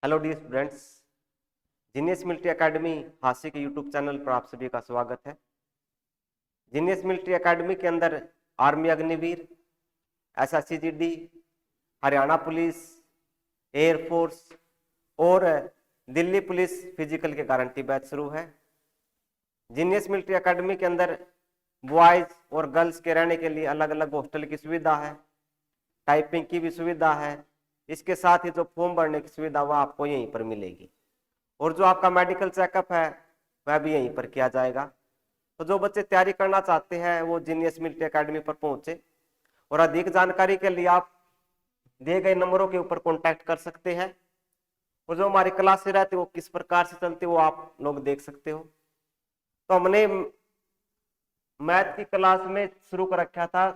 Hello dear students, genius military academy हास्य के YouTube channel पर आप सभी का स्वागत है। जीनियस मिलिट्री एकेडमी के अंदर army Agniveer, SSC-GD, Haryana police, air force और दिल्ली पुलिस फिजिकल के गारंटी बैच शुरू है। जीनियस मिलिट्री एकेडमी के अंदर बॉयज और गर्ल्स के रहने के लिए अलग अलग हॉस्टल की सुविधा है, टाइपिंग की भी सुविधा है। इसके साथ ही जो फॉर्म भरने की सुविधा वह आपको यहीं पर मिलेगी और जो आपका मेडिकल चेकअप है वह भी यहीं पर किया जाएगा। तो जो बच्चे तैयारी करना चाहते हैं वो जीनियस मिलिट्री एकेडमी पर पहुंचे और अधिक जानकारी के लिए आप दिए गए नंबरों के ऊपर कांटेक्ट कर सकते हैं और जो हमारी क्लासेस रहती है वो किस प्रकार से चलती है वो आप लोग देख सकते हो। तो हमने मैथ की क्लास में शुरू कर रखा था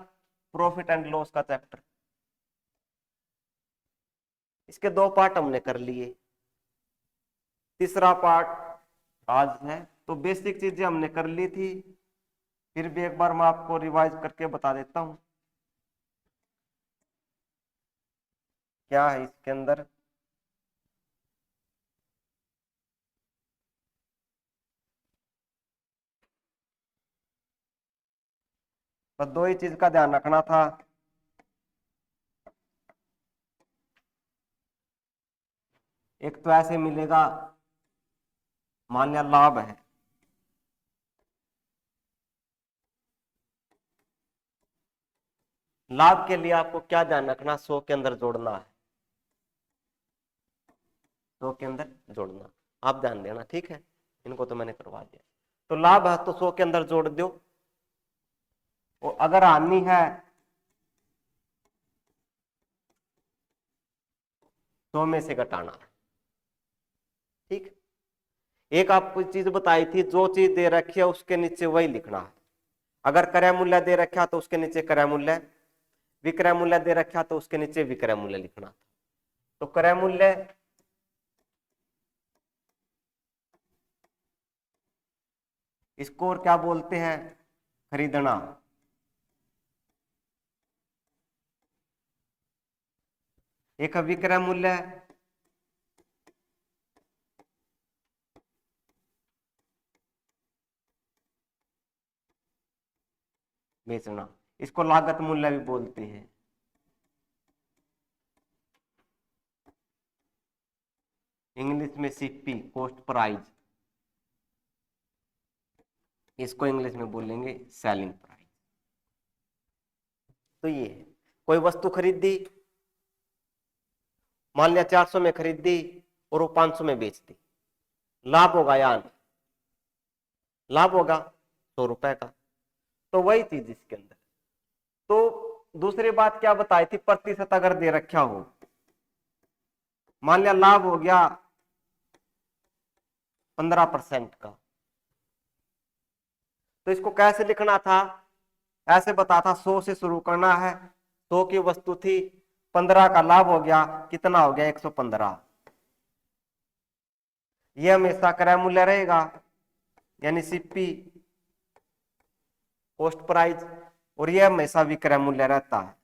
प्रॉफिट एंड लॉस का चैप्टर। इसके 2 पार्ट हमने कर लिए, तीसरा पार्ट आज है। तो बेसिक चीजें हमने कर ली थी, फिर भी एक बार मैं आपको रिवाइज करके बता देता हूं क्या है इसके अंदर। बस 2 ही चीज का ध्यान रखना था। एक तो ऐसे मिलेगा, मान लिया लाभ है, लाभ के लिए आपको क्या ध्यान रखना, 100 के अंदर जोड़ना है, 100 के अंदर जोड़ना आप ध्यान देना, ठीक है। इनको तो मैंने करवा दिया। तो लाभ है तो 100 के अंदर जोड़ दो और अगर हानि है 100 में से घटाना, ठीक। एक आपको चीज बताई थी, जो चीज दे रखी है उसके नीचे वही लिखना है। अगर क्रय मूल्य दे रखा तो उसके नीचे क्रय मूल्य, विक्रय मूल्य दे रखा तो उसके नीचे विक्रय मूल्य लिखना था। तो क्रय मूल्य इसको और क्या बोलते हैं, खरीदना। एक विक्रय मूल्य बेचना, इसको लागत मूल्य भी बोलते हैं। इंग्लिश में सीपी, कॉस्ट प्राइस, इसको इंग्लिश में बोलेंगे सेलिंग प्राइस। तो ये है, कोई वस्तु खरीदी, मान लिया 400 में खरीदी और वो 500 में बेच दी, लाभ होगा या नहीं, लाभ होगा 100 रुपए का। तो वही चीज इसके अंदर। तो दूसरी बात क्या बताई थी, प्रतिशत अगर दे रखा हो, मान लिया लाभ हो गया 15% का, तो इसको कैसे लिखना था, ऐसे बता था 100 से शुरू करना है, 100 की वस्तु थी, 15 का लाभ हो गया, कितना हो गया 115। यह हमेशा क्रय मूल्य रहेगा यानी सीपी, कॉस्ट प्राइस, और यह हमेशा विक्रय मूल्य रहता है,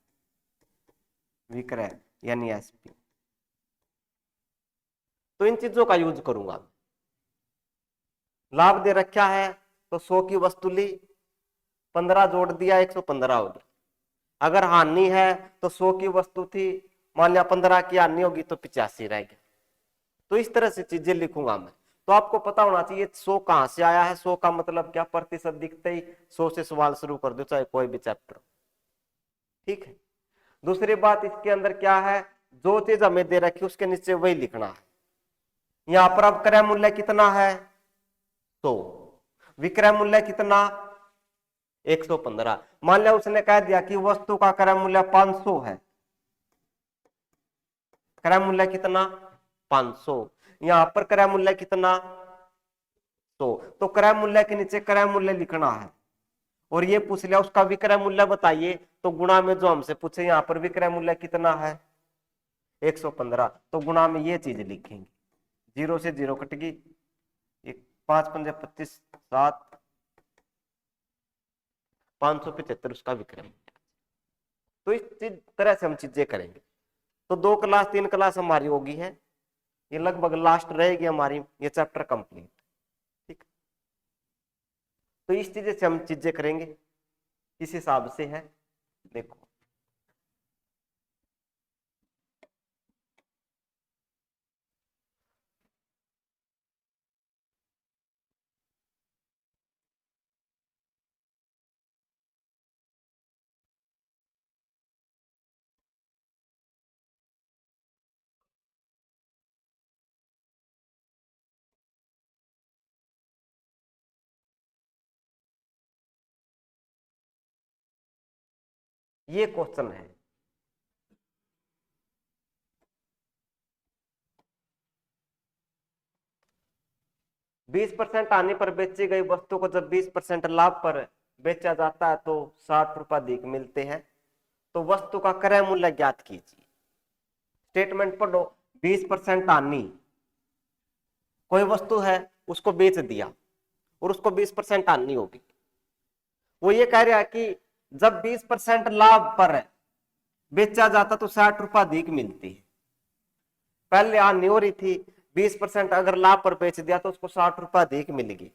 विक्रय यानी एसपी। तो इन चीजों का यूज करूंगा। लाभ दे रखा है तो 100 की वस्तु ली, 15 जोड़ दिया, 115 हो गया। अगर हानि है तो 100 की वस्तु थी, मान लिया 15 की हानि होगी तो 85 रह गया। तो इस तरह से चीजें लिखूंगा मैं। तो आपको पता होना चाहिए 100 कहां से आया है, 100 का मतलब क्या, प्रतिशत दिखते ही 100 से सवाल शुरू कर दो, चाहे कोई भी चैप्टर, ठीक है। दूसरी बात इसके अंदर क्या है, जो चीज हमें दे रखी उसके नीचे वही लिखना है। यहां पर अब क्रय मूल्य कितना है, तो विक्रय मूल्य कितना 115। मान लिया उसने कह दिया कि वस्तु का क्रय मूल्य 500 है, क्रय मूल्य कितना 500, यहां पर क्रय मूल्य कितना 100। तो क्रय मूल्य के नीचे क्रय मूल्य लिखना है और ये पूछ लिया उसका विक्रय मूल्य बताइए, तो गुणा में जो हमसे पूछे यहां पर विक्रय मूल्य कितना है 115, तो गुणा में ये चीज लिखेंगे, 0 से 0 कट गई, 5 पंजे 25, 7, 575 उसका विक्रय मूल्य। तो इस तरह से हम चीजें करेंगे। तो 2 क्लास 3 क्लास हमारी होगी है, ये लगभग लास्ट रहेगी हमारी ये चैप्टर कंप्लीट। ठीक, तो इस चीजें से हम चीजें करेंगे, इस हिसाब से है। देखो ये क्वेश्चन है, बीस परसेंट आने पर बेची गई वस्तु को जब 20% लाभ पर बेचा जाता है तो 60 रुपए अधिक मिलते हैं, तो वस्तु का क्रय मूल्य ज्ञात कीजिए। स्टेटमेंट पढ़ो, 20% हानि, कोई वस्तु है उसको बेच दिया और उसको 20% हानि होगी। वो ये कह रहा है कि जब 20% लाभ पर बेचा जाता तो 60 रुपए अधिक मिलती है। पहले हानि हो रही थी, 20% अगर लाभ पर बेच दिया तो उसको 60 रुपए अधिक मिलेगी,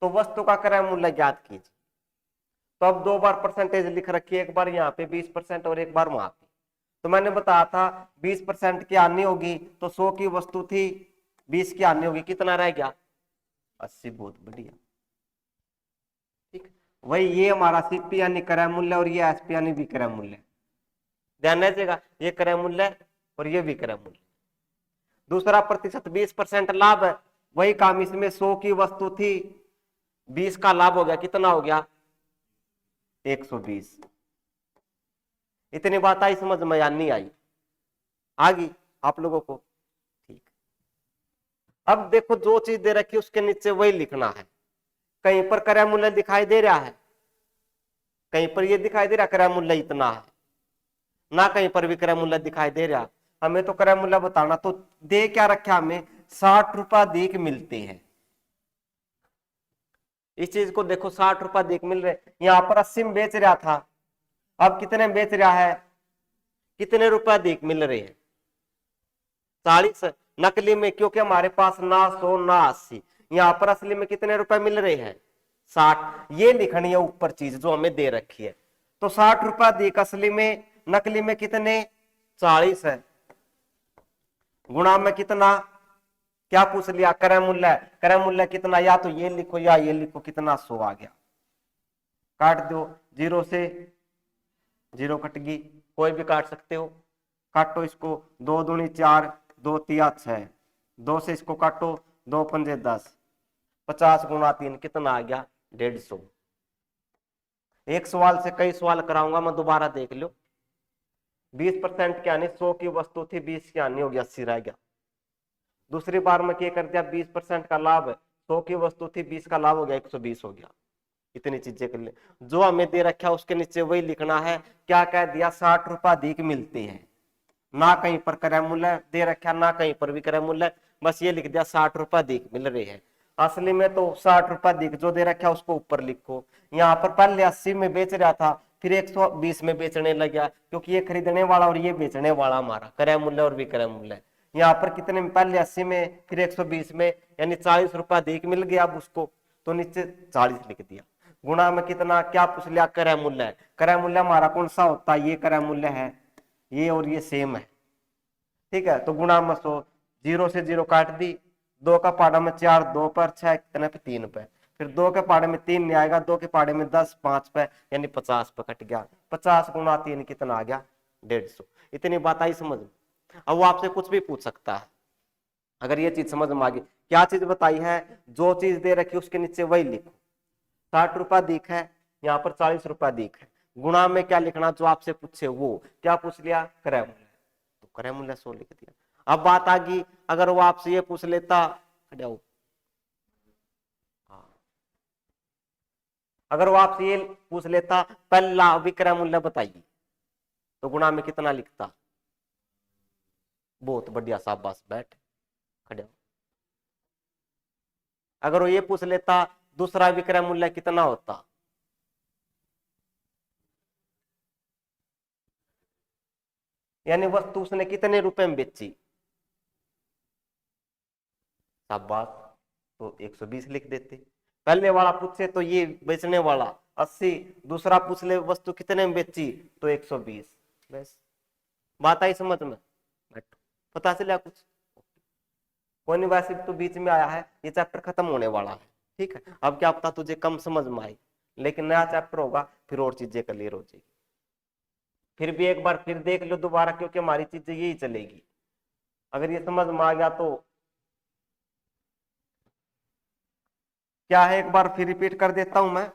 तो वस्तु का क्रय मूल्य ज्ञात कीजिए। तो अब दो बार परसेंटेज लिख रखी है, एक बार यहाँ पे 20% और एक बार वहां पे। तो मैंने बताया था 20% की हानि होगी तो 100 की वस्तु थी, 20 की हानि होगी, कितना रह गया? 80। बहुत बढ़िया। ठीक, वही ये हमारा सीपी यानी क्रय मूल्य और ये एसपी यानी विक्रय मूल्य, ध्यान रखिएगा, ये क्रय मूल्य और ये विक्रय मूल्य। दूसरा प्रतिशत 20% लाभ है, वही काम इसमें 100 की वस्तु थी, 20 का लाभ हो गया, कितना हो गया? 120। इतनी बात आई समझ में या नहीं आई? आ गई आप लोगों को? ठीक, अब देखो जो चीज दे रखी है उसके नीचे वही लिखना है। कहीं पर क्रय मूल्य दिखाई दे रहा है, कहीं पर ये दिखाई दे रहा क्रय मूल्य इतना है, ना कहीं पर भी क्रय मूल्य दिखाई दे रहा। हमें तो क्रय मूल्य बताना, तो दे क्या रखा हमें? 60 रुपए अधिक मिलते हैं। इस चीज को देखो, 60 रुपए अधिक मिल रहे, यहाँ पर 80 में बेच रहा था, अब कितने में बेच रहा है? कितने रुपए अधिक मिल रहे हैं? 40 नकली में, क्योंकि हमारे पास ना 100 ना 80, यहाँ पर असली में कितने रुपए मिल रहे हैं? 60। ये लिखनी है ऊपर चीज जो हमें दे रखी है। तो 60 रुपए अधिक असली में, नकली में कितने? 40 है, गुणा में कितना? क्या पूछ लिया? क्रय मूल्य। क्रय मूल्य कितना? या तो ये लिखो या ये लिखो, कितना? 100 आ गया। काट दो, 0 से 0 कट गई, कोई भी काट सकते हो। काटो इसको, 2 दूनी 4, 2 तिया 6, 2 से इसको काटो, 2 पंजे 10, 50 गुणा 3 कितना आ गया? 150। एक सवाल से कई सवाल कराऊंगा मैं, दोबारा देख लो। 20% की हानि, 100 की वस्तु थी, 20 की हानि हो गया, 80 रह गया। दूसरी बार में क्या कर दिया? 20% का लाभ है, 100 की वस्तु थी, 20 का लाभ हो गया, 120 हो गया। इतनी चीजें कर ले, जो हमें दे रखा है उसके नीचे वही लिखना है। क्या कह दिया? 60 रुपए अधिक मिलते हैं, ना कहीं पर क्रय मूल्य दे रखा, ना कहीं पर भी क्रय मूल्य, बस ये लिख दिया 60 रुपए अधिक मिल रहे हैं। असली में तो 60 रुपए अधिक जो दे रखा है उसको ऊपर लिखो। यहाँ पर पहले 80 में बेच रहा था, फिर 120 में बेचने लग गया, क्योंकि ये खरीदने वाला और ये बेचने वाला हमारा क्रय मूल्य और विक्रय मूल्य। यहाँ पर कितने में? पहले 80 में, फिर 120 में, यानी 40 रुपए अधिक मिल गया अब उसको, तो नीचे 40 लिख दिया। गुणा में कितना? क्या पूछ लिया? क्रय मूल्य। क्रय मूल्य हमारा कौन सा होता है? ये क्रय मूल्य है, ये और ये सेम है। ठीक है, तो गुणा में 100, 0 से 0 काट दी, 2 का पाड़ा में 4, 2 पर 6, कितने पे? 3 पे, फिर 2 के पाड़े में 3 नहीं आएगा, 2 के पाड़े में 10, 5 पे, यानी 50 पे कट गया। 50 गुणा 3 कितना आ गया? 150। इतनी बात आई समझ में? अब वो आपसे कुछ भी पूछ सकता है, अगर ये चीज समझ में आ गई। क्या चीज बताई है? जो चीज दे रखी उसके नीचे वही लिखो। 60 रुपए अधिक है, यहाँ पर 40 रुपए अधिक है, गुणा में क्या लिखना? जो आपसे पूछे वो। क्या पूछ लिया? क्रय मूल्य, तो क्रय मूल्य 100 लिख दिया। अब बात आ गई, अगर वो आपसे ये पूछ लेता, अगर वो आपसे ये पूछ लेता पहला विक्रय मूल्य बताइए, तो गुणा में कितना लिखता? बहुत बढ़िया, शाबाश, बैठ खड़े हो। अगर वो ये पूछ लेता दूसरा विक्रय मूल्य कितना होता? यानी वस्तु उसने कितने रुपए में बेची, शाबाश, तो 120 लिख देते। पहले वाला पूछे तो ये बेचने वाला 80, दूसरा पूछ ले वस्तु कितने में बेची तो 120। बस बात आई समझ में, पता चला कुछ। कोई नहीं, वैसे तो बीच में आया है, ये चैप्टर खत्म होने वाला है, ठीक है। अब क्या पता तुझे कम समझ में आई, लेकिन नया चैप्टर होगा फिर और चीजें क्लियर हो जाएगी। फिर भी एक बार फिर देख लो दोबारा, क्योंकि हमारी चीजें यही चलेगी। अगर ये समझ में आ गया तो क्या है, एक बार फिर रिपीट कर देता हूं मैं।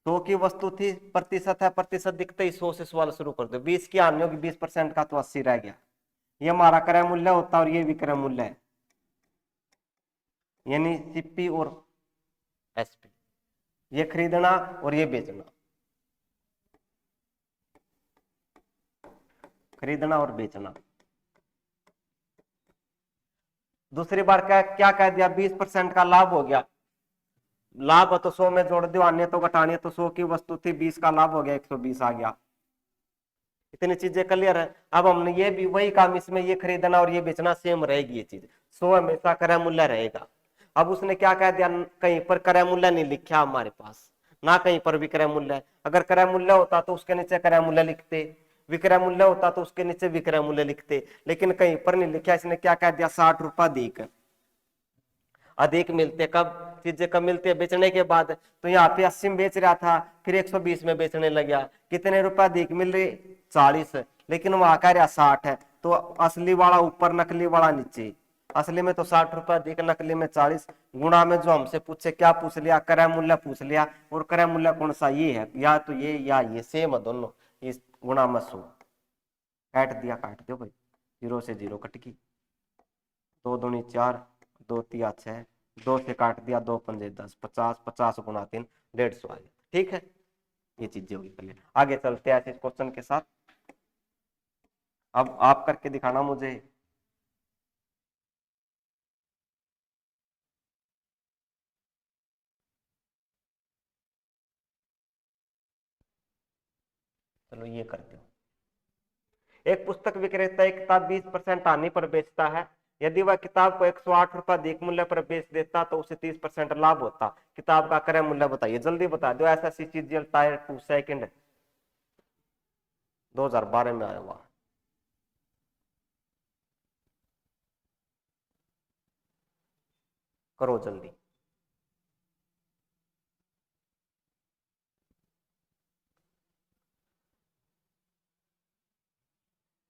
100 की वस्तु थी, प्रतिशत है, प्रतिशत दिखते ही 100 से सवाल शुरू कर दो। 20 की हानि होगी 20% का तो 80 रह गया। ये हमारा क्रय मूल्य होता है और ये विक्रय मूल्य है, यानी सीपी और एसपी। ये खरीदना और ये बेचना, खरीदना और बेचना। दूसरी बार क्या क्या कह दिया, 20% का लाभ हो गया। लाभ हो तो 100 में जोड़ दो, अन्य तो घटानी, तो 100 की वस्तु थी, 20 का लाभ हो गया, 120 आ गया। इतनी चीजें क्लियर है। अब हमने ये भी वही काम, इसमें ये खरीदना और ये बेचना सेम रहेगी, ये चीज 100 हमेशा क्रय मूल्य रहेगा। अब उसने क्या कह दिया, कहीं पर क्रय मूल्य नहीं लिखा हमारे पास, ना कहीं पर विक्रय मूल्य। अगर क्रय मूल्य होता तो उसके नीचे क्रय मूल्य लिखते, विक्रय मूल्य होता तो उसके नीचे विक्रय मूल्य लिखते, लेकिन कहीं पर नहीं लिखा। इसने क्या कह दिया, 60 रुपया अधिक। अधिक मिलते कब, चीजें कब मिलती है, बेचने के बाद। तो यहाँ पे 80 में बेच रहा था, फिर 120 में बेचने लग गया, कितने रुपए अधिक मिल रहे, 40, लेकिन वहां कह रहा 60 है, तो असली वाला ऊपर, नकली वाला नीचे। असली में तो 60 रुपए अधिक, नकली में 40। गुणा में जो हमसे पूछे, क्या पूछ लिया, क्रय मूल्य पूछ लिया, और क्रय मूल्य कौन सा, ये है, या तो ये या ये, सेम है दोनों। इस गुणा में 100 काट दिया, काट दो भाई, 0 से 0 कट गई, 2 दूनी 4, 2 तिया 6, 2 से काट दिया, 2 पंजे 10, 50, 50 गुना 3, 150 आ गया। ठीक है, ये चीजें होगी क्लियर। आगे चलते हैं इस क्वेश्चन के साथ। अब आप करके दिखाना मुझे। चलो ये करते हो। एक पुस्तक विक्रेता एक किताब 20% हानि पर बेचता है। यदि वह किताब को 108 रुपया अधिक मूल्य पर बेच देता तो उसे 30% लाभ होता। किताब का क्रय मूल्य बताइए, जल्दी बता दो। ऐसा सीजीएल टायर 2 सेकंड 2012 में आया हुआ। करो जल्दी।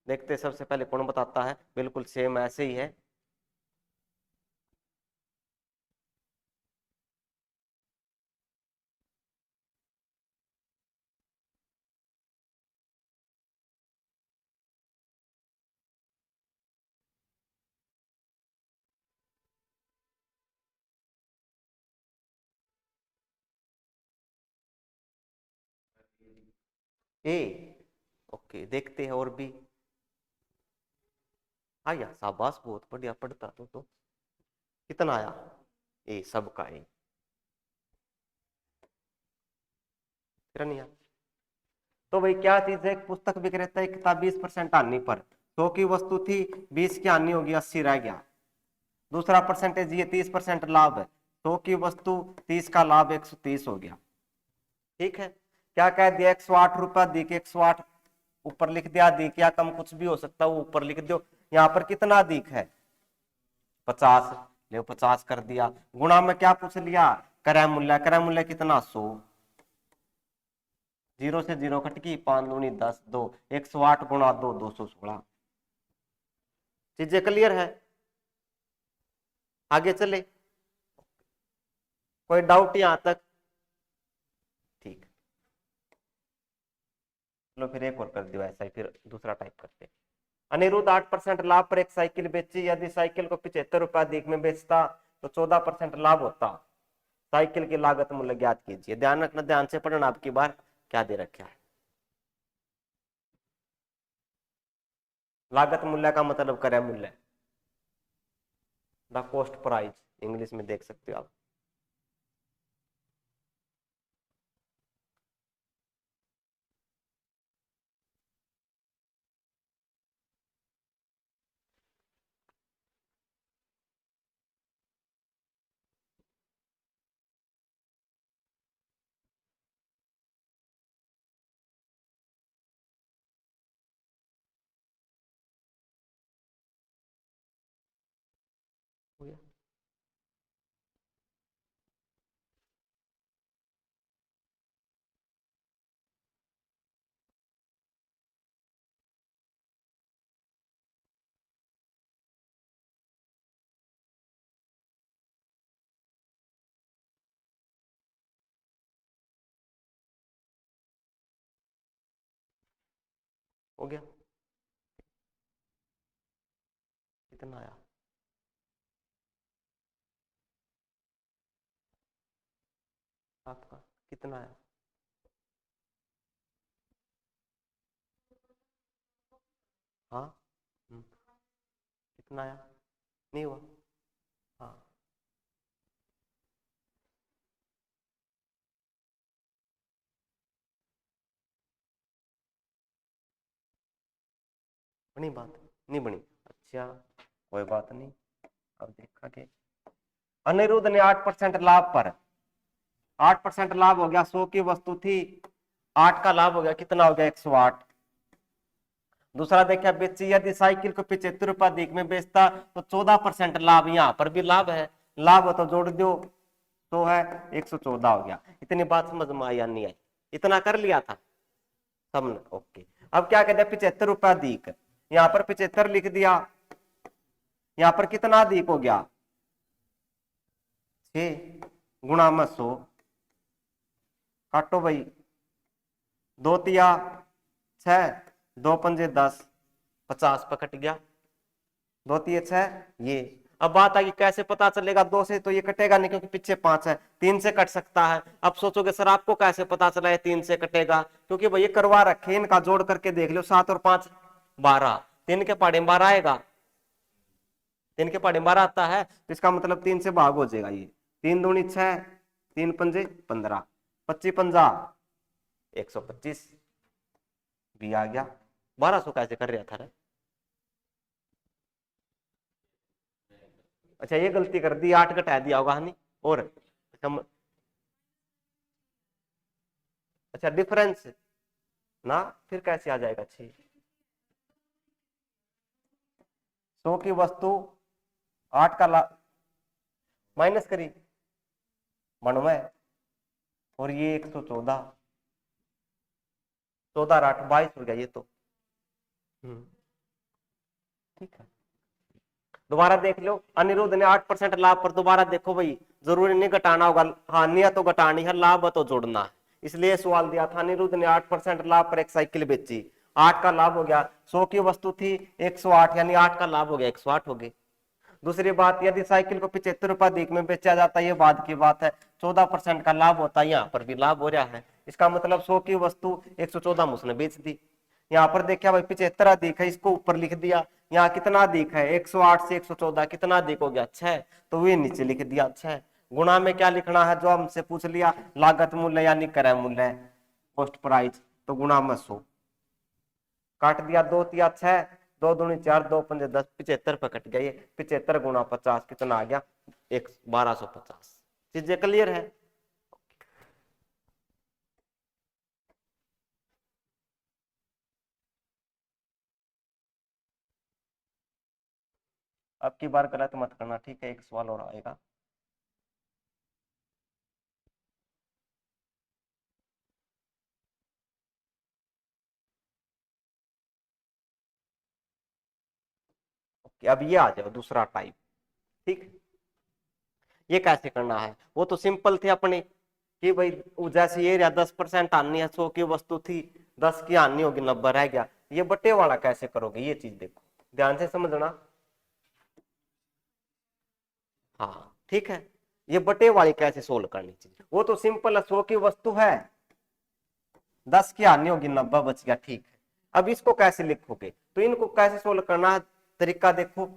देखते सबसे पहले कौन बताता है, बिल्कुल सेम ऐसे ही है। ए, ओके, देखते हैं और भी। आया, शाबाश, बहुत बढ़िया पढ़ता तो कितना आया, ए सबका ए, फिर नहीं आया। तो भाई क्या चीज है, पुस्तक विक्रेता एक किताब 20% हानि पर, 100 की वस्तु थी, 20 की हानि होगी, 80 रह गया। दूसरा परसेंटेज ये 30% लाभ है, 100 की वस्तु, 30 का लाभ, 130 हो गया। ठीक है, क्या कह दिया, 108 रुपया दी के, 108 ऊपर लिख दिया, अधिक या कम कुछ भी हो सकता है, वो ऊपर लिख दो। यहाँ पर कितना अधिक है, 50, ले 50 कर दिया। गुणा में क्या पूछ लिया, क्रय मूल्य, क्रय मूल्य कितना, 100, 0 से 0 कट की, 5 दूनी 10, 2, 108 गुणा 2, 216। चीजें क्लियर है, आगे चले, कोई डाउट यहां तक, ठीक। चलो फिर एक और कर दियो ऐसा ही, फिर दूसरा टाइप करते। अनिरुद्ध 8% लाभ पर एक साइकिल बेची। यदि साइकिल को 75 रुपया अधिक में बेचता तो 14% लाभ होता। साइकिल की लागत मूल्य ज्ञात कीजिए। ध्यान रखना, ध्यान से पढ़ना, आपकी बार क्या दे रखा है। लागत मूल्य का मतलब क्रय मूल्य, द कॉस्ट प्राइस, इंग्लिश में देख सकते हो आप। हो गया। हो गया, कितना आया? आपका कितना आया? हाँ। कितना आया? नहीं हुआ। हाँ, बनी बात? नहीं बनी। अच्छा, कोई बात नहीं। अब देखा कि अनिरुद्ध ने 8% लाभ पर, 8% लाभ हो गया, 100 की वस्तु थी, 8 का लाभ हो गया, कितना हो गया? 108। दूसरा देखा, बेची यदि साइकिल को 75 रुपया अधिक में बेचता तो 14% लाभ, यहाँ पर भी लाभ है, लाभ हो तो जोड़ दो, तो है 114 हो गया। इतनी बात समझ में आई या नहीं आई? इतना कर लिया था सबने? ओके। अब क्या कहते हैं, 75 रुपया अधिक, यहाँ पर 75 लिख दिया, यहाँ पर कितना अधिक हो गया? 6 गुणा में 100, काटो भाई, 2 तिया 6, 2 पंजे 10, 50 पे कट गया, 2 तिये 6 ये। अब बात आई कैसे पता चलेगा? 2 से तो ये कटेगा नहीं क्योंकि पीछे 5 है, 3 से कट सकता है। अब सोचोगे सर आपको कैसे पता चला ये 3 से कटेगा? क्योंकि भाई ये करवा रखे, इनका जोड़ करके देख लो, 7 और 5 12, 3 के पहाड़े में 12 आएगा, 3 के पहाड़े में 12 आता है, तो इसका मतलब 3 से भाग हो जाएगा ये, 3 दूनी 6, 3 पंजे 15, 25 पंजा 125 भी आ गया। 1200 कैसे कर रहा था रे? अच्छा ये गलती कर दी, 8 घटा दिया होगा नहीं, और अच्छा डिफरेंस ना, फिर कैसे आ जाएगा? 6 100 की वस्तु 8 का लाभ माइनस करी 92, और ये 114, 14 और 8 22 हो गया ये तो। ठीक है, दोबारा देख लो, अनिरुद्ध ने 8% लाभ पर, दोबारा देखो भाई, जरूरी नहीं घटाना होगा, हानि है तो घटानी है, लाभ है तो जोड़ना है, इसलिए सवाल दिया था। अनिरुद्ध ने 8% लाभ पर एक साइकिल बेची, 8 का लाभ हो गया, 100 की वस्तु थी 108, यानी 8 का लाभ हो गया 108 हो गई। दूसरी बात, यदि साइकिल को 75 रुपया अधिक में बेचा जाता है, ये बाद की बात है, 14% का लाभ होता है, यहाँ पर भी लाभ हो रहा है, इसका मतलब 100 की वस्तु 114 में उसने बेच दी। यहाँ पर देखा भाई 75 अधिक है, इसको ऊपर लिख दिया, यहाँ कितना अधिक है? 108 से 114 कितना अधिक हो गया? 6, तो वे नीचे लिख दिया 6। गुणा में क्या लिखना है जो हमसे पूछ लिया, लागत मूल्य यानी क्रय मूल्य, कॉस्ट प्राइस, तो गुणा में 100, काट दिया, 2 तिया 6, 2 दूनी 4, 2 पंजे 10, 75 पे कट गया ये, 75 गुणा 50 कितना आ गया? 1250। चीजें क्लियर है? अब की बार गलत मत करना, ठीक है? एक सवाल और आएगा। अब ये आ जाओ दूसरा टाइप, ठीक। ये कैसे करना है? वो तो सिंपल थे अपने कि भाई जैसे ये 10% आनी है, 100 की वस्तु थी, 10 की आनी होगी, 90 रह गया। ये बटे वाला कैसे करोगे? ये चीज देखो, ध्यान से समझना। हाँ ठीक है, ये बटे वाली कैसे सोल्व करनी चाहिए? वो तो सिंपल है, 100 की वस्तु है, 10 की आनी होगी, 90 बच गया, ठीक है। अब इसको कैसे लिखोगे? तो इनको कैसे सोल्व करना है, तरीका देखो,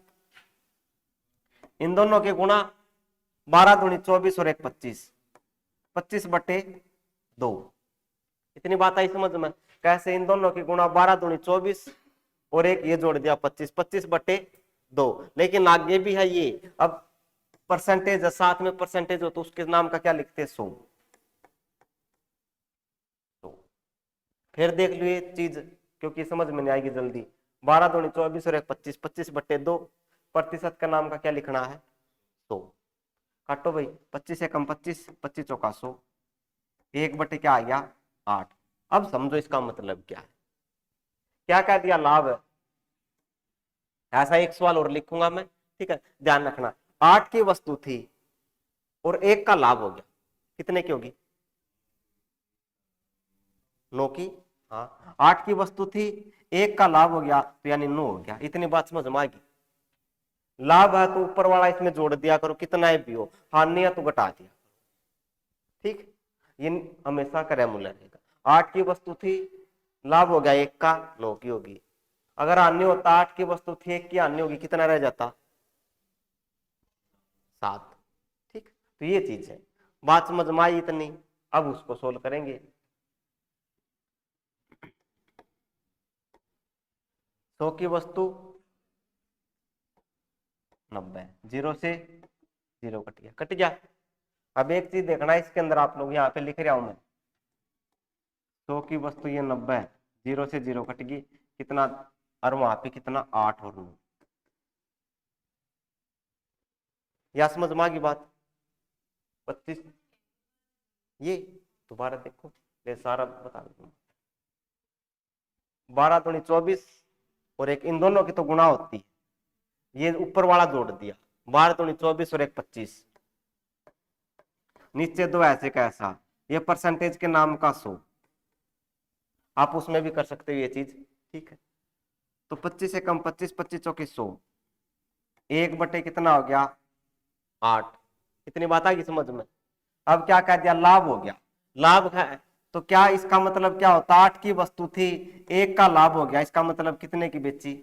इन दोनों के गुणा, 12 दूनी 24 और 1 25, 25 बटे 2। इतनी बात आई समझ में? कैसे? इन दोनों की गुणा, 12 दूनी 24 और एक ये जोड़ दिया 25, 25 बटे 2। लेकिन आगे भी है ये, अब परसेंटेज साथ में परसेंटेज हो तो उसके नाम का क्या लिखते हैं? 100। तो फिर देख लो ये चीज, क्योंकि समझ में नहीं आएगी जल्दी। 12 दूनी 24 और एक 25, 25 बटे 2, प्रतिशत का नाम का क्या लिखना है? 100। काटो भाई, 25 से कम 25, 25 चौका 100, 1/, क्या आ गया 8। अब समझो इसका मतलब क्या है, क्या कह दिया, लाभ है। ऐसा एक सवाल और लिखूंगा मैं, ठीक है, ध्यान रखना। 8 की वस्तु थी और 1 का लाभ हो गया, कितने की होगी, 9 की। हाँ, 8 की वस्तु थी, 1 का लाभ हो गया, तो यानी 9 हो गया। इतनी बात समझ में आएगी। लाभ है तो ऊपर वाला इसमें जोड़ दिया करो, कितना भी हो, हानि है तो घटा दिया, ठीक। ये हमेशा क्रय मूल्य रहेगा। 8 की वस्तु थी, लाभ हो गया 1 का, 9 की होगी। अगर हानि होता, 8 की वस्तु थी, 1 की हानि होगी, कितना रह जाता, 7, ठीक। तो ये चीज है, बात समझ में आई इतनी। अब उसको सोल्व करेंगे। 100 की वस्तु 90, 0 से 0 कट गया, कट गया। अब एक चीज देखना है इसके अंदर, आप लोग यहाँ पे लिख रहा हूं मैं, 100 की वस्तु ये 90, 0 से 0 कट गई, कितना, और वहां पे कितना, 8 और 9। या समझ में आ गई बात। 25, ये दोबारा देखो, ये सारा बता दूंगा। 12 दूनी 24, और एक इन दोनों की तो गुणा होती है, ये ऊपर वाला जोड़ दिया, 12 दूनी 24 और एक 25, नीचे दो ऐसे का ऐसा, ये परसेंटेज के नाम का 100। आप उसमें भी कर सकते हो ये चीज, ठीक है। तो 25 से कम 25, 25 चौके 100, 1/, कितना हो गया 8। इतनी बात आ गई समझ में। अब क्या कह दिया, लाभ हो गया। लाभ है तो क्या, इसका मतलब क्या होता, 8 की वस्तु थी, 1 का लाभ हो गया, इसका मतलब कितने की बेची,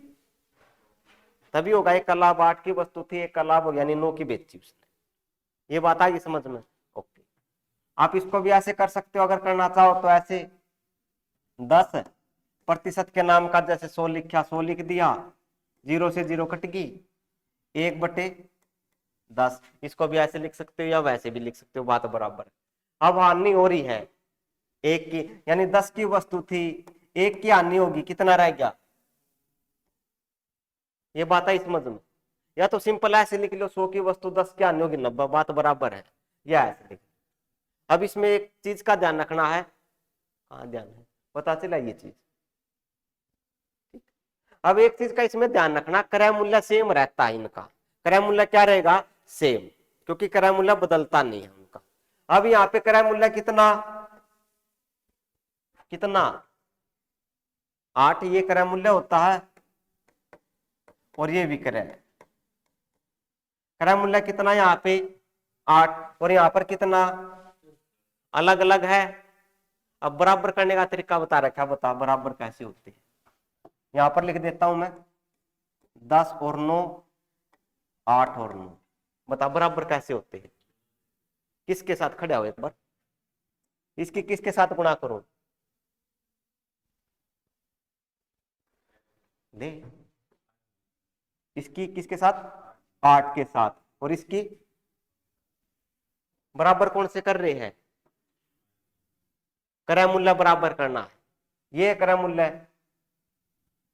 तभी होगा 1 का लाभ। 8 की वस्तु थी, 1 का लाभ हो गया, यानी 9 की बेची उसने। ये बात आ गई समझ में, ओके। आप इसको भी ऐसे कर सकते हो, अगर करना चाहो तो ऐसे, 10% के नाम का, जैसे 100 लिखा, 100 लिख दिया, 0 से 0 कट गई, 1/10। इसको भी ऐसे लिख सकते हो या वैसे भी लिख सकते हो, बात बराबर है। अब हानि हो रही है 1 की, यानी 10 की वस्तु थी, 1 की हानि होगी, कितना रह गया, ये बात आई समझ में। या तो सिंपल ऐसे लिख लो, 100 की वस्तु 10 की हानि होगी 90, बात बराबर है, या ऐसे लिख। अब इसमें एक चीज का ध्यान रखना है, हाँ ध्यान है, पता चला ये चीज। अब एक चीज का इसमें ध्यान रखना, क्रय मूल्य सेम रहता है इनका। क्रय मूल्य क्या रहेगा, सेम, क्योंकि क्रय मूल्य बदलता नहीं है उनका। अब यहाँ पे क्रय मूल्य कितना, कितना 8, ये क्रय मूल्य होता है, और ये भी क्रय मूल्य कितना, यहाँ पे 8, और यहाँ पर कितना, अलग अलग है। अब बराबर करने का तरीका बता रखा, बता बराबर कैसे होते हैं। यहां पर लिख देता हूं मैं, 10 और 9, 8 और 9, बता बराबर कैसे होते हैं। किसके साथ खड़े हो एक बार, इसकी किसके साथ गुणा करो, दे, इसकी किसके साथ, 8 के साथ, और इसकी बराबर कौन से कर रहे हैं, क्रय मूल्य बराबर करना है। ये क्रय मूल्य है,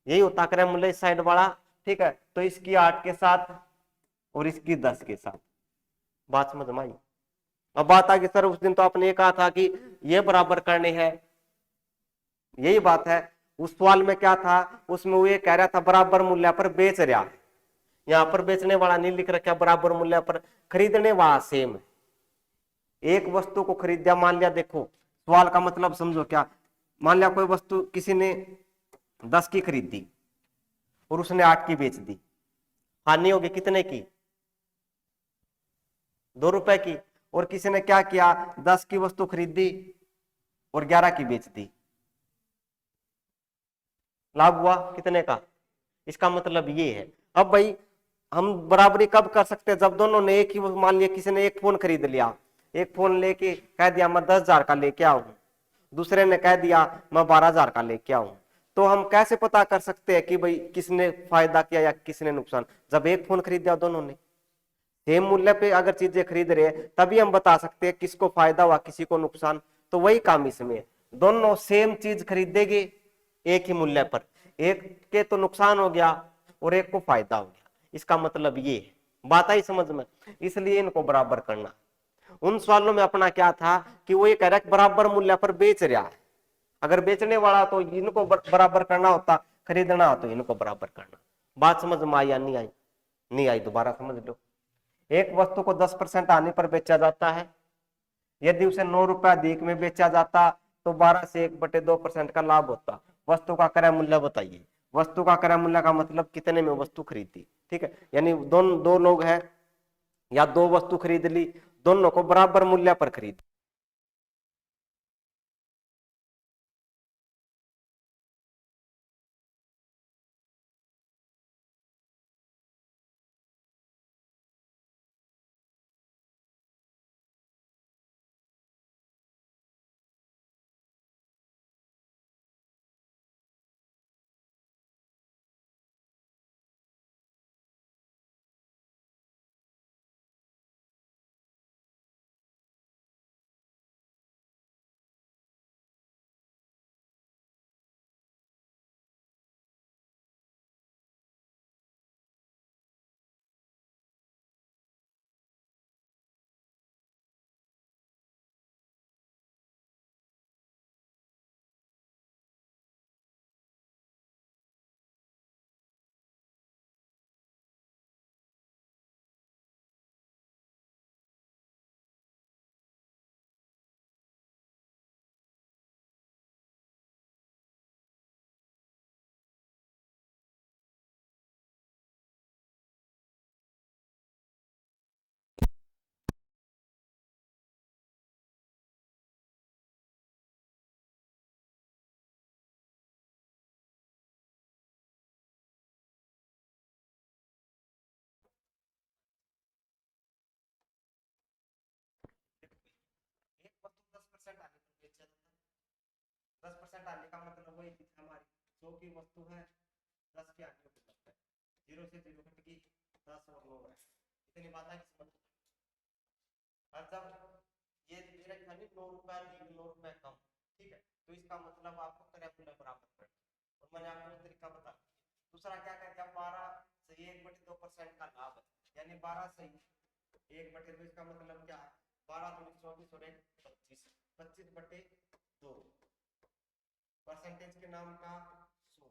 यही होता क्रय मूल्य इस साइड वाला, ठीक है। तो इसकी 8 के साथ और इसकी 10 के साथ, बात समझ में आई। अब बात आ गई, सर उस दिन तो आपने ये कहा था कि ये बराबर करने हैं, यही बात है। उस सवाल में क्या था, उसमें वो ये कह रहा था बराबर मूल्य पर बेच रहा है, यहाँ पर बेचने वाला नहीं लिख रखा बराबर मूल्य पर, खरीदने वाला सेम है। एक वस्तु को खरीदा, मान लिया, देखो सवाल का मतलब समझो क्या, मान लिया कोई वस्तु किसी ने 10 की खरीदी और उसने 8 की बेच दी, हानि होगी कितने की, 2 रुपए की। और किसी ने क्या किया, 10 की वस्तु खरीदी और 11 की बेच दी, लाभ हुआ कितने का, इसका मतलब ये है। अब भाई हम बराबरी कब कर सकते हैं, जब दोनों ने एक ही, मान लिया किसी ने एक फोन खरीद लिया, एक फोन लेके कह दिया मैं 10,000 का लेके आऊं, दूसरे ने कह दिया मैं 12,000 का लेके आऊं, तो हम कैसे पता कर सकते हैं कि भाई किसने फायदा किया या किसने नुकसान, जब एक फोन खरीदा दोनों ने सेम मूल्य पे अगर चीजें खरीद रहे हैं, तभी हम बता सकते हैं किसको फायदा हुआ किसी को नुकसान। तो वही काम इसमें है, दोनों सेम चीज खरीदेंगे एक ही मूल्य पर, एक के तो नुकसान हो गया और एक को फायदा हो गया, इसका मतलब ये है। बात आई समझ में? इसलिए इनको बराबर करना। उन सवालों में अपना क्या था कि वो ये कह रहा है बराबर मूल्य पर बेच रहा है, अगर बेचने वाला तो इनको बराबर करना होता, खरीदना हो तो इनको बराबर करना। बात समझ में आई या नहीं आई? नहीं आई, दोबारा समझ लो। एक वस्तु को 10% हानि पर बेचा जाता है, यदि उसे 9 रुपया अधिक में बेचा जाता तो 12 से 1/2% का लाभ होता। वस्तु का क्रय मूल्य बताइए। वस्तु का क्रय मूल्य का मतलब कितने में वस्तु खरीदी, ठीक है, यानी दो लोग हैं या दो वस्तु खरीद ली, दोनों को बराबर मूल्य पर खरीद। एक वस्तु 10% आने पर बेचा जाता है, 10% आने का मतलब वही थी हमारी 100 की वस्तु है, 10 की आने पर लगता है, 0 से 0 घट गई, 10 और 9 है। इतनी बात है कि और जब ये मेरा खाली 9 रुपया 9 रुपया कम, ठीक है, तो इसका मतलब आपको क्रय मूल्य बराबर करना। और मैंने आपको तरीका बता दिया। दूसरा क्या कहते हैं, 12 से 1/2% का लाभ है, यानी 12 से 1/2, इसका मतलब क्या है, 12 दूनी 24 और 1 25, 25/2 परसेंटेज के नाम का 100,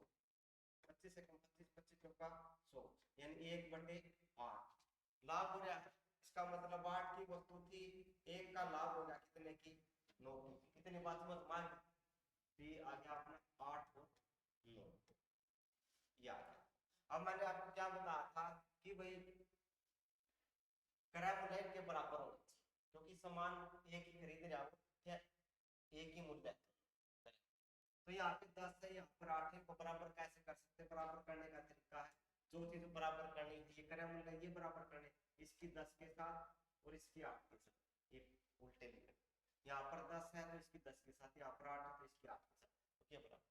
25 से कम 25, 25 का 100, यानी 1/8 लाभ हो गया। इसका मतलब 8 की वस्तु थी, 1 का लाभ हो गया कितने की, 9 की। कितनी बात समझ में आई? आ गया अपना 8 और 9, ये आ गया। अब मैंने आपको क्या बताया था कि भाई क्रय मूल्य के बराबर होना चाहिए, क्योंकि सामान एक ही खरीद रहा हो, एक ही मूल्य। तो यहाँ पे 10 है, यहाँ पर 8 है, को बराबर कैसे कर सकते हैं? बराबर करने का तरीका है, जो चीज बराबर करनी थी, ये क्रय मूल्य ये बराबर करने, इसकी 10 के साथ और इसकी 8 के साथ, ये उल्टे लिखे। यहाँ पर 10 है तो इसकी 10 के साथ, यहाँ पर 8 है तो इसकी 8 के साथ, तो ये बराबर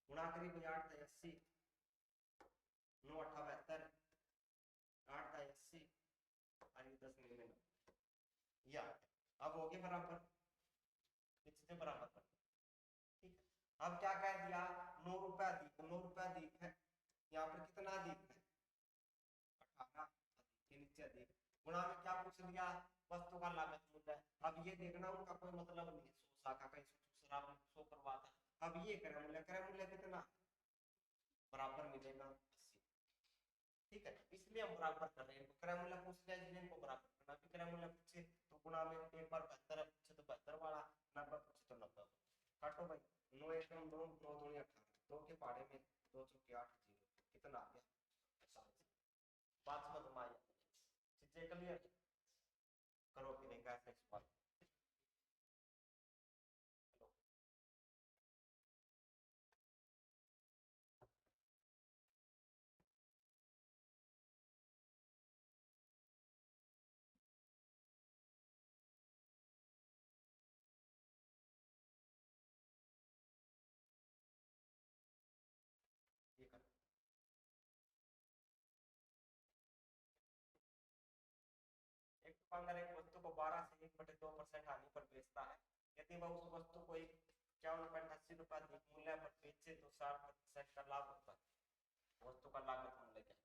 गुणा करीब 8 है 80, 9 8 72, 8 है 80 और ये 10 99, या अब हो गए बराबर, ये चीजें बराबर कर। ठीक है, अब क्या कह दिया, 9 रुपया अधिक, 9 रुपया अधिक है, यहाँ पर कितना अधिक है, 18 के नीचे अधिक, गुणा में क्या पूछ लिया, वस्तु का लागत मूल्य। अब ये देखना उनका कोई मतलब नहीं है, 100 शाखा का 100 करवाता, अब ये क्रय मूल्य, क्रय मूल्य कितना बराबर मिलेगा 80, ठीक है, इसलिए हम बराबर कर रहे हैं। क्रय मूल्य पूछ लिया जिन्हें इनको बराबर करना, फिर क्रय मूल्य पूछे तो गुणा में एक बार 72 पूछे तो 72 वाला, 90 पूछे तो 90, काटो भाई, 9 एकम 2, 9 दूनी 18, 2 के पहाड़े में 2 चौके 8, 0 कितना आ गया 40। बात समझ में आई? चीजें क्लियर करो कि नहीं, कैसे सवाल। ये कर, एक दुकानदार एक वस्तु को 12 से 1/2% हानि पर बेचता है, यदि वह उस वस्तु को 51.80 रुपया अधिक मूल्य पर बेचे तो 60% का लाभ होता है। वस्तु का लागत मूल्य क्या है?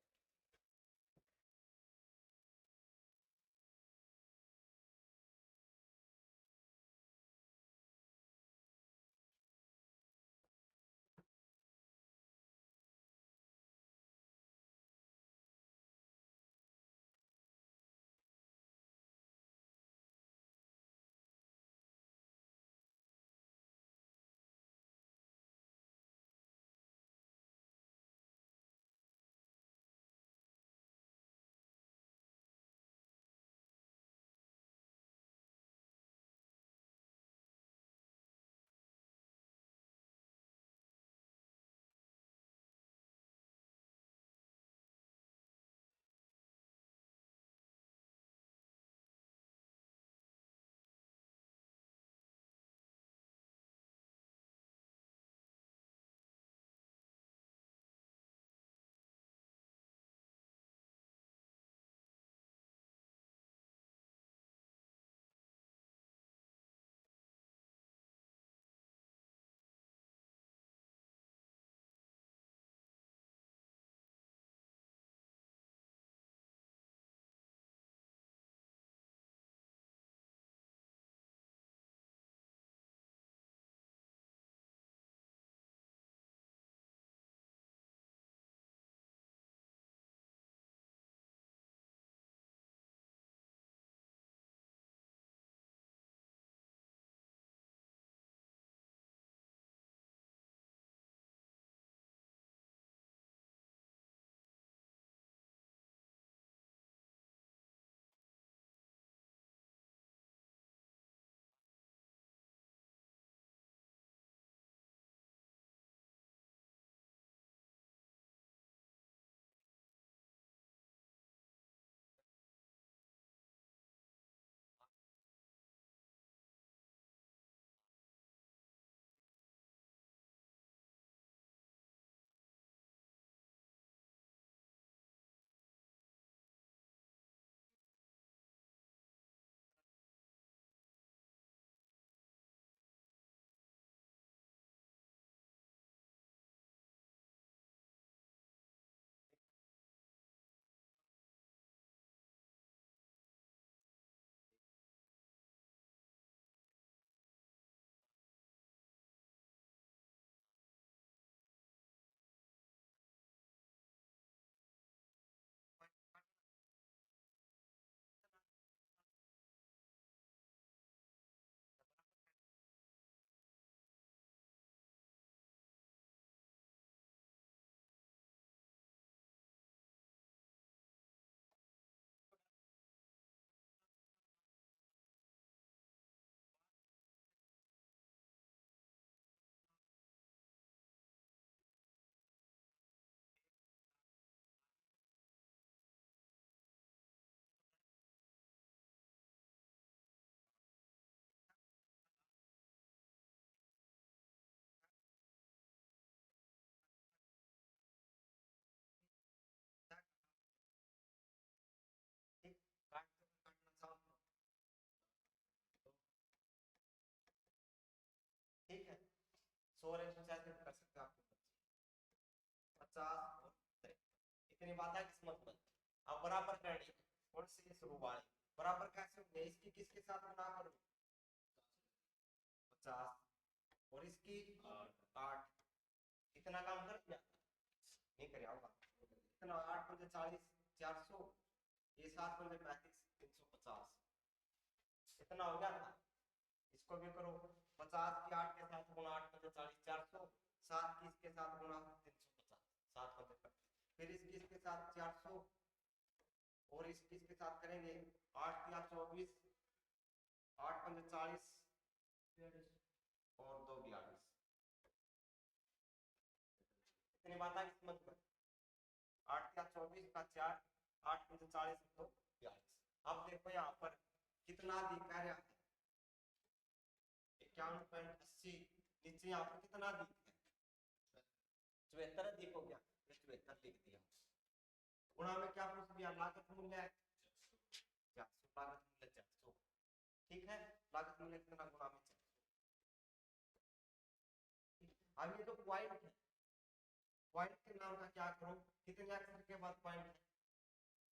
50 और 53। इतनी बात है किस्मत में। अब बराबर करनी कौन सी शुरू वाली बराबर कैसे होंगे, इसकी किसके साथ गुणा करूं 50 और इसकी 8। इतना काम कर दिया नहीं करे होगा इतना 8 पंजे 40 400 ये 7 पंजे 35 350 इतना हो गया था। इसको भी करो 50 की 8 के साथ गुणा 8 पंजे 40 400 7 की इसके साथ गुणा 350 7 पंजे फिर इसकी इसके साथ 400 और इसकी इसके साथ करेंगे 8 की 24 8 पंजे 40 और 2 42 इतनी बात है किस्मत में 8 का 24 का 4 8 पंजे 40 2 42। अब देखो यहाँ पर कितना दिख रहा है 51.80 नीचे यहाँ पर कितना दिख है 74 दिख हो गया 74 लिख दिया। गुणा में क्या पूछ दिया लागत मूल्य 400 लागत मूल्य 400 ठीक है लागत मूल्य कितना गुणा में 400। अब ये जो पॉइंट है पॉइंट के नाम का क्या करो कितने अक्षर के बाद पॉइंट है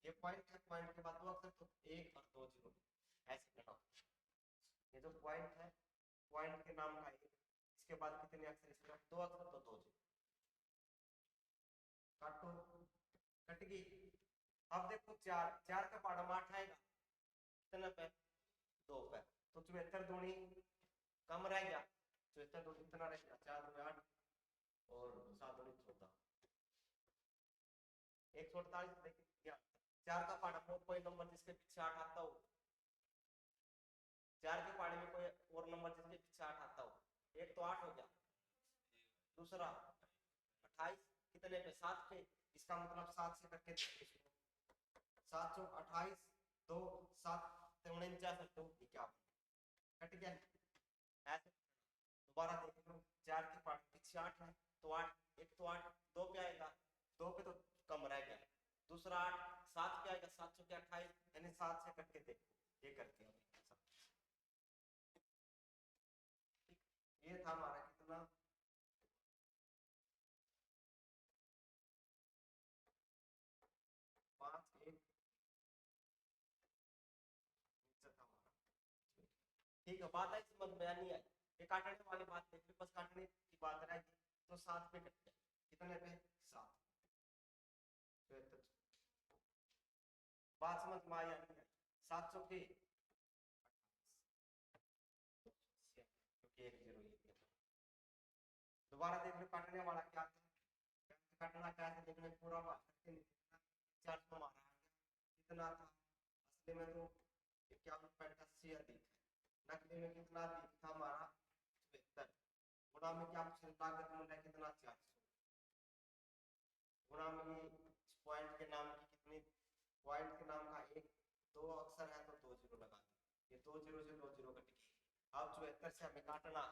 ये पॉइंट है पॉइंट के बाद 2 अक्षर तो 1 और 2 जीरो ऐसे करना। ये जो पॉइंट है पॉइंट के नाम का 1 इसके बाद कितने अक्षर इसके बाद 2 अक्षर तो 2 जीरो काटो कट गई। अब देखो 4 का पाड़ा 8 आएगा कितने पे 2 पे तो 74 दूनी कम रह गया 74 दूनी कितना रह गया 4 दूनी 8 और 7 दूनी 14 148 देखिए 4 का पाड़ा कोई नंबर जिसके पीछे 8 आता हो 4 के पाड़े में कोई और नंबर जिसके पीछे 8 आता हो एक तो 8 हो गया दूसरा 28 कितने पे 7 पे इसका मतलब 7 से करके 7 सौ 28 2 7 49 2 51 कट गया ऐसे दोबारा देख लो 4 के पार्ट पीछे 8 है तो 8 एक तो 8 2 पे आएगा 2 पे तो कम रह गया दूसरा 8 7 पे आएगा 7 के 28 यानी 7 से कट के देखो ये करके ये था हमारा कितना 5 1 ठीक है बात है समझ में नहीं आई ये काटने वाली बात देखिए बस काटने की बात रहेगी तो 7 पे कट गया कितने पे 7 बात समझ में आई नहीं 700 के क्योंकि 1 0 ये दोबारा देख लो काटने वाला क्या था काटना क्या है देखने पूरा बात करके नहीं 400 हमारा आ गया कितना था असली में तो 51.80 अधिक है नकली में कितना अधिक था हमारा 74 गुणा में क्या लागत मूल्य कितना 400 गुणा में पॉइंट के नाम की कितनी पॉइंट के नाम का एक 2 अक्षर है तो 2 जीरो लगा दो ये 2 जीरो से 2 जीरो कट गई। अब 74 से हमें काटना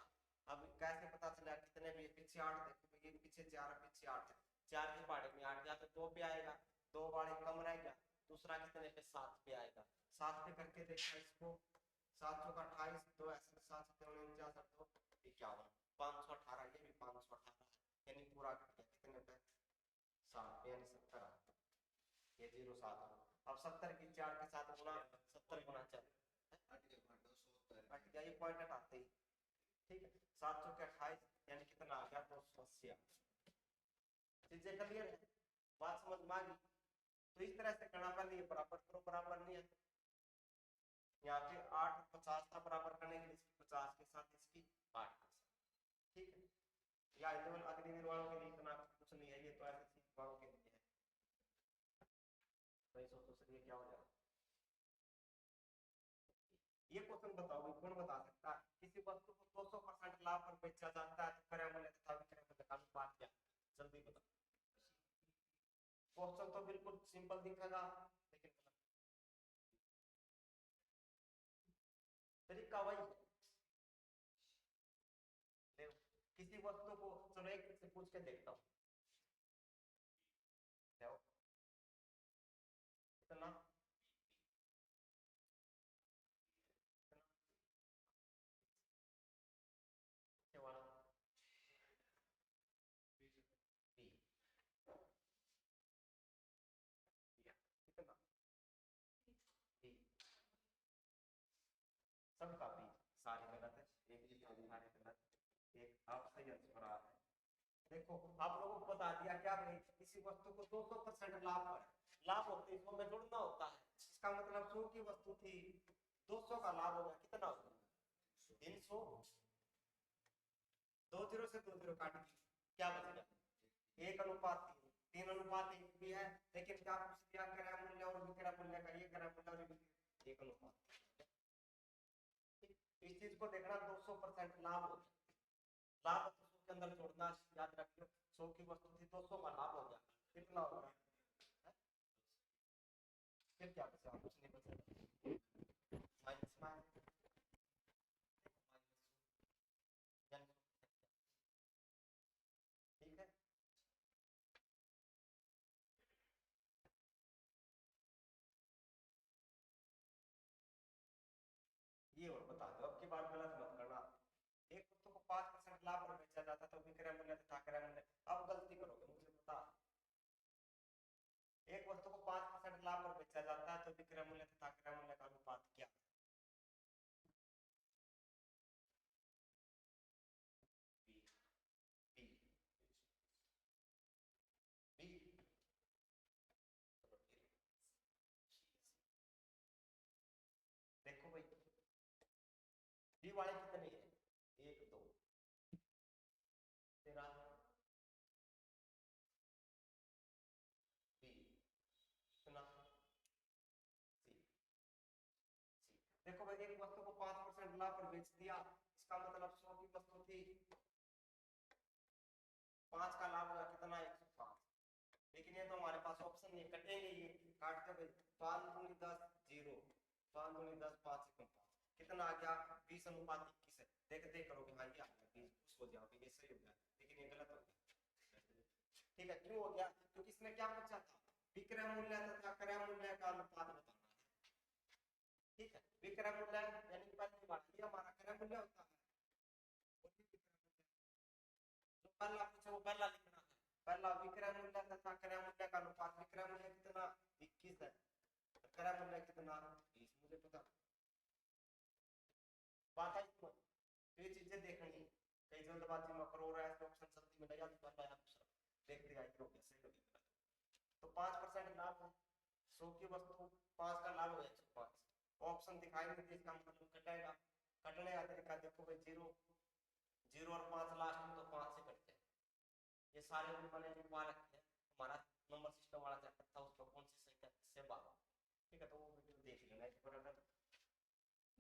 अब कैसे पता चला कितने भी पीछे 8 देखो ये पीछे 4 पीछे 8 4 के पाड़े में 8 या तो 2 पे आएगा 2 वाले कम रह गया दूसरा कितने पे 7 पे आएगा 7 पे करके देखा इसको 700 का 28 2 ऐसे 7 49 2 51 518 ये भी 518 यानी पूरा कट गया कितने पे 7 यानी 70 आता ये 07 अब 70 की 4 के साथ गुणा 70 गुणा 4 हट गया ये पॉइंट हटाते ही ठीक है 700 के 28 यानी कितना आ गया 280 चीजें क्लियर है बात समझ में आ गई तो इस तरह से करना पहले ये बराबर करो बराबर नहीं है यहाँ पे 8 और 50 था बराबर करने के लिए इसकी 50 के साथ इसकी 8 के साथ ठीक है या केवल अग्निवीर वालों के लिए इतना कुछ नहीं है ये तो ऐसे सीख वालों के लिए है तो इसको तो सर ये क्या हो जाएगा ये क्वेश्चन बताओ कौन बता सकता है किसी वस्तु को 200% लाभ पर बेचा जाता है तो क्रय मूल्य तथा विक्रय मूल्य का अनुपात क्या जल्दी बताओ क्वेश्चन तो बिल्कुल सिंपल दिखेगा लेकिन तरीका वही है किसी वस्तु को चलो एक से पूछ के देखता हूँ कितना देखो आप लोगों को बता दिया क्या भाई, किसी वस्तु को 200% लाभ पर लाभ होते इसको में जुड़ना होता है। इसका मतलब 100 की वस्तु थी, 200 का लाभ होगा, कितना होगा 300। 20 से 20 काट दी, क्या बचेगा 1:3। 3:1 भी है, लेकिन क्या पूछ दिया क्रय मूल्य और विक्रय मूल्य का, ये क्रय मूल्य और 1:3। इस चीज को देखना 200% लाभ होता है, लाभ 200 के अंदर जोड़ना, याद रखियो 100 की वस्तु थी, 200 का लाभ हो गया, कितना होगा फिर क्या बचा, कुछ नहीं बचेगा, माइनस माइनस ठीक है। ये और बता दो, अब की बार गलत मत करना। एक वस्तु को 5% लाभ पर बेचा जाता तो विक्रय मूल्य तथा क्रय मूल्य, अब गलती करोगे मुझे बता। एक वस्तु को 5% लाभ पर बेचा जाता है तो विक्रय मूल्य तथा क्रय मूल्य का अनुपात क्या। B B B. देखो भाई बी वाले कितने हैं, 1 2 तेरा बी कितना सी सी। देखो भाई एक वस्तु को 5% लाभ पर बेच दिया, इसका मतलब 100 की वस्तु थी, 5 का लाभ हुआ कितना 105। लेकिन ये तो हमारे पास ऑप्शन नहीं, कटेंगे ये, काटते भाई 5 दूनी 10 0, 5 दूनी 10 5 एकम 5, कितना आ गया 20:21 है। देखते करोगे भाई क्या 20 खुश हो जाओगे, ये सही हो गया, लेकिन ये गलत हो गया। ठीक है, क्यों हो गया, क्योंकि इसने क्या पूछा था, विक्रय मूल्य तथा क्रय मूल्य का अनुपात बताना है। ठीक है, विक्रय मूल्य यानी पहली बात ये हमारा क्रय मूल्य होता है, और ये विक्रय मूल्य जो पहला पूछा वो पहला लिखना है। पहला विक्रय मूल्य तथा क्रय मूल्य का अनुपात, विक्रय मूल्य कितना 21 है, क्रय मूल्य कितना 20, मुझे पता बात है इसमें। तो ये चीजें देखनी है, कई जल्दबाजी में करो, और ऐसे ऑप्शन जल्दी में नहीं आती, पहला दूसरा देखते जाइए हो गया सही हो गया। तो 5% लाभ है, 100 की वस्तु 5 का लाभ हो गया 105। ऑप्शन दिखाई नहीं दे, इसका मतलब कटेगा, कटने का तरीका देखो भाई, 0 0 और 5 लास्ट में तो 5 से कटते हैं, ये सारे मैंने लिखवा रखे हैं, हमारा नंबर सिस्टम वाला चैप्टर था उसको कौन सी संख्या से बाहर। ठीक है, तो वो वीडियो देख लेना एक बार अगर देखना।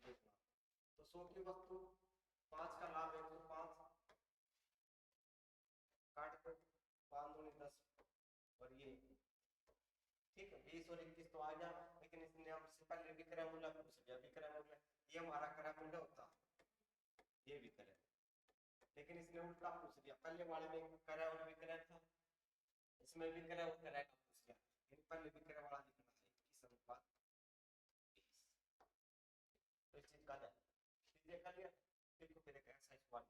तो 100 की वस्तु 5 का लाभ 105, काट कर 5 दूनी 10, और ये ठीक है 20 और 21 तो आ गया, लेकिन इसने हमसे पहले विक्रय मूल्य पूछ लिया, विक्रय मूल्य ये हमारा क्रय मूल्य होता है, ये विक्रय, लेकिन इसने उल्टा पूछ दिया, पहले वाले में क्रय और विक्रय था, इसमें विक्रय और क्रय का पूछ लिया, लेकिन पहले विक्रय वाला लिखना है 21:20। तो इस चीज का ध्यान, चीजें कर लिया, देखो फिर एक ऐसा सवाल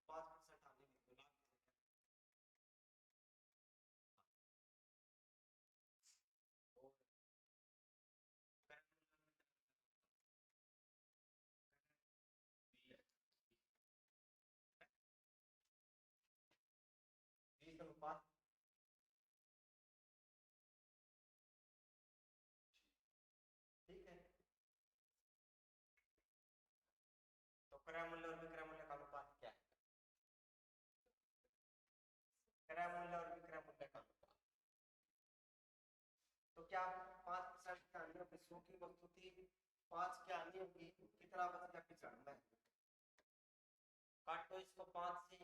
5% आने में तो लाभ और क्रय मूल्य में 20:20। ठीक है, तो क्रय मूल्य और विक्रय मूल्य का अनुपात क्या है, क्रय मूल्य और विक्रय मूल्य का अनुपात, तो क्या 5% की हानि होगी, 100 की वस्तु थी, 5 की हानि होगी, कितना बच गया 95। काटो इसको 5 से,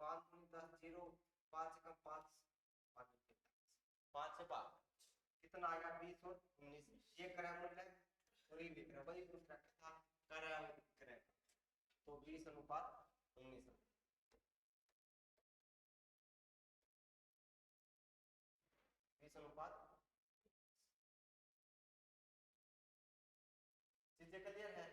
5 दूनी 10 0, 5 एकम 5 5 से 5 कितना आ गया 20 और 19, ये क्रय मूल्य और ये विक्रय, वही दूसरा था क्रय और विक्रय, तो 20:19, 20:, चीजें क्लियर है।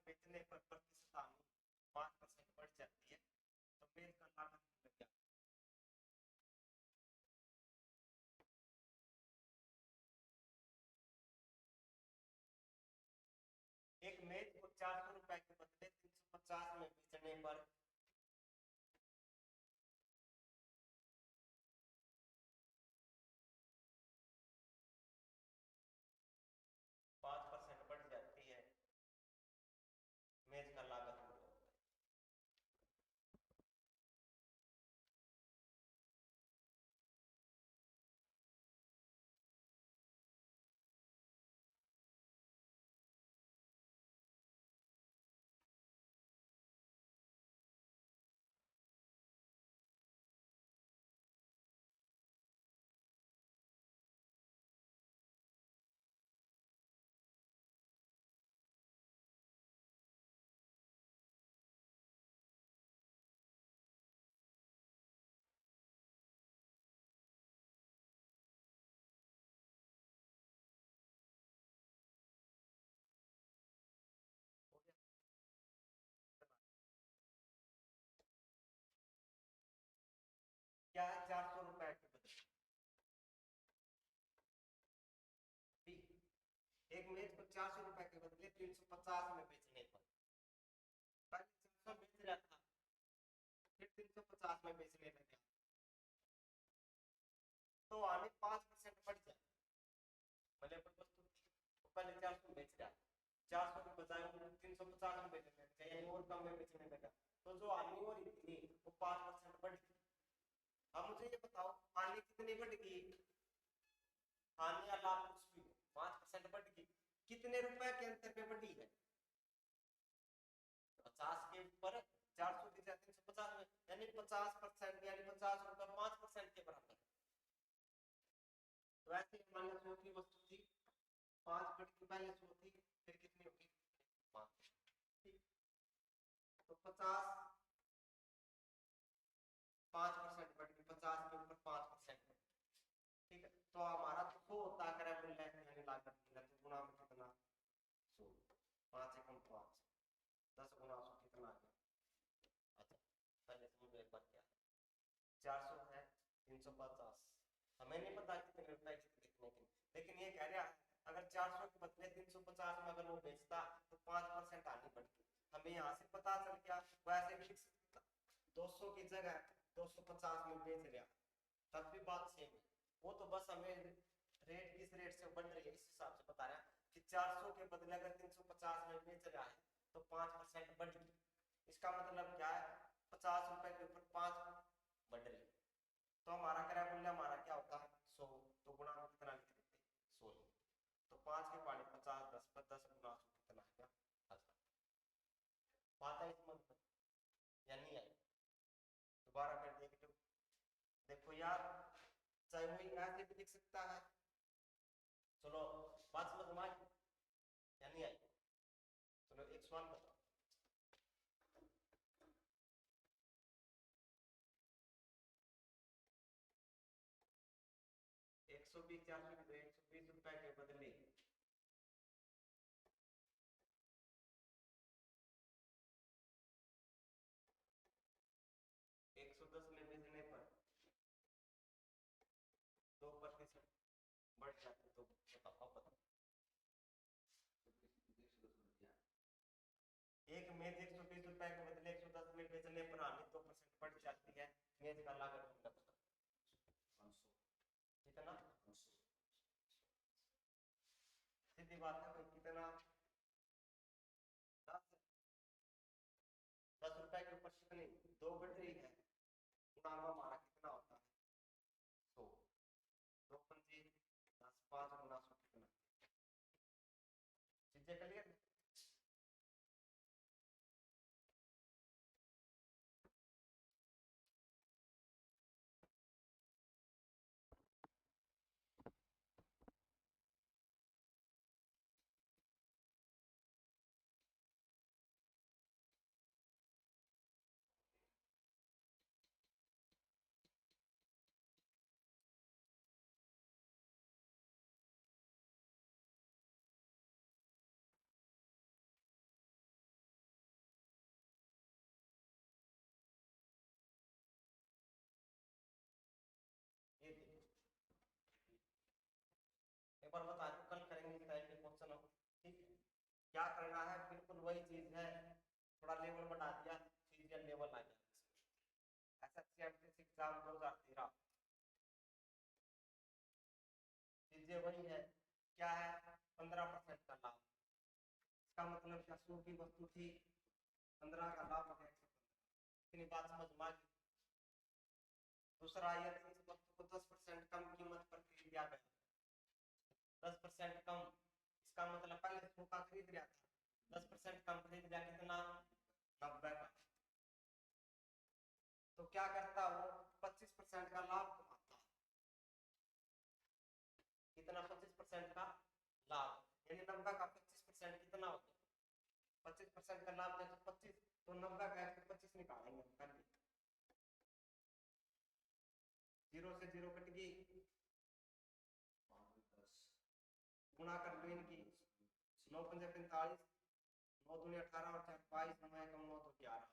बेचने पर प्रतिशत हानि 5% बढ़ जाती है तो मेज का लागत मूल्य क्या? एक मेज को 400 रुपए के बदले 350 में बेचने पर 5% बढ़ जाती है, मेज का लागत मूल्य होता है। हो गया? क्या है 400 रुपए के बदले एक मेज को 400 रुपए के बदले 350 में बेचने पर, पहले 400 बेच रहा था फिर 350 में बेचने लगा तो आने 5% बढ़ जाए। भले अपन वस्तु तो पहले 400 बेच रहा, 400 के बजाय 350 में बेचने लगा या और कम में बेचने लगा तो जो हानि हो रही थी वो 5% बढ़ गई। अब मुझे ये बताओ हानि कितनी बढ़ गई? हानि या लाभ कुछ भी 5% बढ़ गई, कितने रुपए के अंतर में बढ़ी है? 50 के ऊपर 400 की जगह 350 में, यानी 50% यानी 50 रुपए 5% के बराबर। तो ऐसे मान लो 100 की वस्तु थी, 5 बढ़ के पहले 100 थी फिर कितनी होगी? 5। तो 50 5% बढ़ गई, 50 के ऊपर 5%। ठीक है, तो हमारा तो 100 होता है मूल्य यानी लागत मूल्य, तो गुणा में कितना? 100। 5 एकम 5, 10 गुना 100 कितना आ गया? अच्छा पहले समझो एक बार क्या है, 400 है 350, हमें नहीं पता कितने रुपए कितने की, लेकिन ये कह रहा है अगर 400 के बदले 350 में अगर वो बेचता तो 5% आनी पड़ती। हमें यहाँ से पता चल गया वैसे भी 200 की जगह 250 में बेच रहा, तब भी बात सेम है। वो तो बस हमें रेट किस रेट से बढ़ रही है इस हिसाब से बता रहा है कि 400 के बदले अगर 350 में बेच रहा है तो 5% बढ़ गई। इसका मतलब क्या है? 50 रुपए के ऊपर 5 बढ़ रही है, तो हमारा क्रय मूल्य हमारा क्या होता है? 100। तो गुणा में कितना लिख देते? 100। तो 5 के पानी 50, 10 पर 10 गुना 100 कितना आएगा? 1000। बात है इस मंत्र या नहीं आई? दोबारा कर देख लो, देखो यार चाहे वो ऐसे भी दिख सकता है। चलो बात समझ में आई या नहीं आई? चलो एक सवाल बताओ, 120 400 की 120 रुपए के बदले 110 में बेचने पर 2% बढ़ जाते तो बताओ बताओ। एक मेज 120 रुपए के बदले 110 में बेचने पर हानि 2% बढ़ जाती है, मेज का लागत मूल्य बताओ। 500। कितना? सीधी बात है भाई, कितना? 10। 10 रुपए के ऊपर कितनी 2 बढ़ रही है, गुणा में हमारा कितना होता है? 100। 2 पंजे 10, 5 गुना 100 कितना? चीजें क्लियर? करना है, बिल्कुल वही चीज है, थोड़ा लेवल बढ़ा दिया, चीजें लेवल आ गया। एसएससी एमपीएससी एग्जाम 2013 चीजें वही है, क्या है 15% का लाभ। इसका मतलब क्या, 100 की वस्तु थी, 15 का लाभ हो गया 115। इतनी बात समझ में आ गई। दूसरा, यदि इस वस्तु को 10% कम कीमत पर खरीद लिया गया, 10% कम, इसका मतलब पहले 100 का खरीद लिया था, 10% कम खरीद लिया, कितना 90 का, तो क्या करता वो 25% का लाभ कमाता। कितना 25% का लाभ, यानी 90 का 25% कितना हो गया, 25% का लाभ है तो 25, तो 90 का 125 निकालेंगे हम, कर 0 से 0 कट गई, गुणा कर लो इनकी, 9 पंजे 45, 9 दूनी 18 और 4 22, 9 कम 9 तो 11,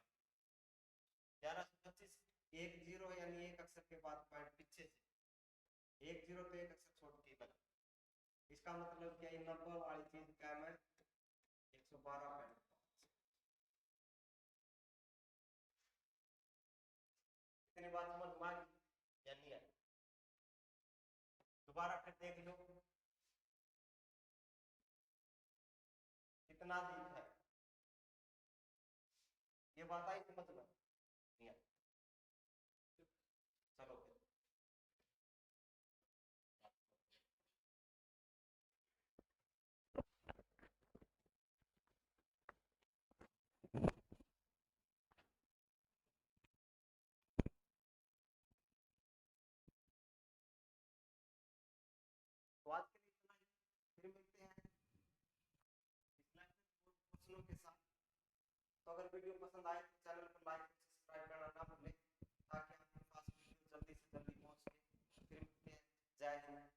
11 से 25, 1 0 यानी एक अक्षर के बाद पॉइंट पीछे से, 1 0 तो एक अक्षर छोड़ के लगा। इसका मतलब क्या, 90 वाली चीज क्या है 112.5। इतनी बात समझ में आ गई या नहीं आई? दोबारा फिर देख लो कितना दी है, ये बात आई समझ में नहीं आई? चलो फिर तो आज के लिए इतना ही, फिर मिलते हैं क्वेश्चनों के साथ। तो अगर वीडियो पसंद आए तो चैनल को लाइक और सब्सक्राइब करना ना भूलें, ताकि आपके पास वीडियो जल्दी से जल्दी पहुंच सके। फिर मिलते हैं, जय हिंद।